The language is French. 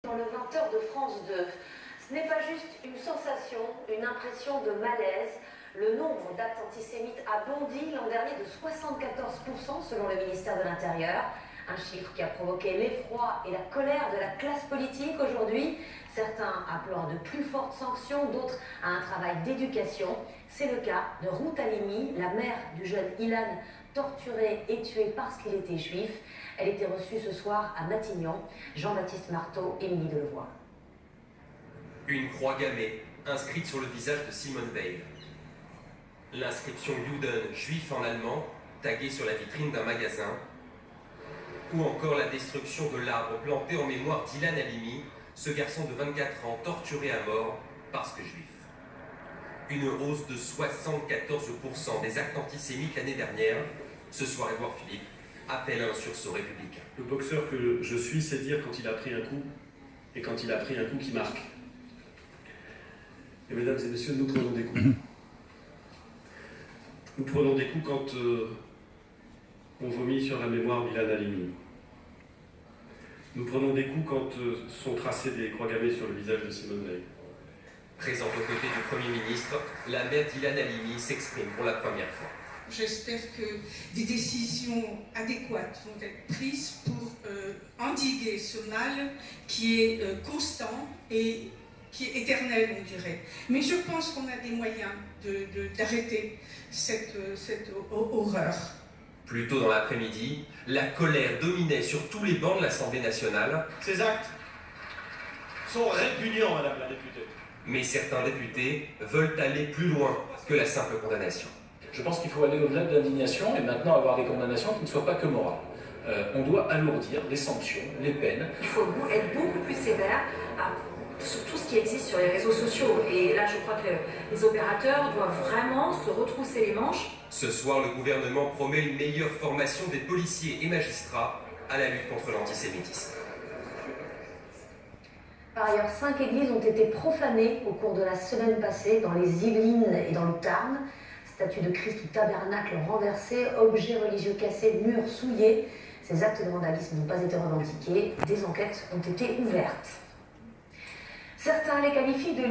Dans le 20h de France 2, ce n'est pas juste une sensation, une impression de malaise. Le nombre d'actes antisémites a bondi l'an dernier de 74% selon le ministère de l'Intérieur. Un chiffre qui a provoqué l'effroi et la colère de la classe politique aujourd'hui. Certains appelant à de plus fortes sanctions, d'autres à un travail d'éducation. C'est le cas de Ruth Halimi, la mère du jeune Ilan, torturé et tué parce qu'il était juif. Elle était reçue ce soir à Matignon. Jean-Baptiste Marteau, Émilie Delevoye. Une croix gammée inscrite sur le visage de Simone Veil. L'inscription Juden, juif en allemand, taguée sur la vitrine d'un magasin. Ou encore la destruction de l'arbre planté en mémoire d'Ilan Halimi, ce garçon de 24 ans torturé à mort parce que juif. Une hausse de 74% des actes antisémites l'année dernière. Ce soir, Édouard Philippe appelle à un sursaut républicain. Le boxeur que je suis sait dire quand il a pris un coup et quand il a pris un coup qui marque. Et mesdames et messieurs, nous prenons des coups. Nous prenons des coups quand on vomit sur la mémoire d'Ilan Halimi. Nous prenons des coups quand sont tracées des croix gammées sur le visage de Simone Veil. Présente aux côtés du Premier ministre, la mère d'Ilan Halimi s'exprime pour la première fois. J'espère que des décisions adéquates vont être prises pour endiguer ce mal qui est constant et qui est éternel, on dirait. Mais je pense qu'on a des moyens d'arrêter cette horreur. Plus tôt dans l'après-midi, la colère dominait sur tous les bancs de l'Assemblée nationale. Ces actes sont répugnants, Madame la députée. Mais certains députés veulent aller plus loin que la simple condamnation. Je pense qu'il faut aller au-delà de l'indignation et maintenant avoir des condamnations qui ne soient pas que morales. On doit alourdir les sanctions, les peines. Il faut être beaucoup plus sévère sur tout ce qui existe sur les réseaux sociaux. Et là, je crois que les opérateurs doivent vraiment se retrousser les manches. Ce soir, le gouvernement promet une meilleure formation des policiers et magistrats à la lutte contre l'antisémitisme. Par ailleurs, 5 églises ont été profanées au cours de la semaine passée dans les Yvelines et dans le Tarn. Statues de Christ ou tabernacles renversés, objets religieux cassés, murs souillés. Ces actes de vandalisme n'ont pas été revendiqués. Des enquêtes ont été ouvertes. Certains les qualifient de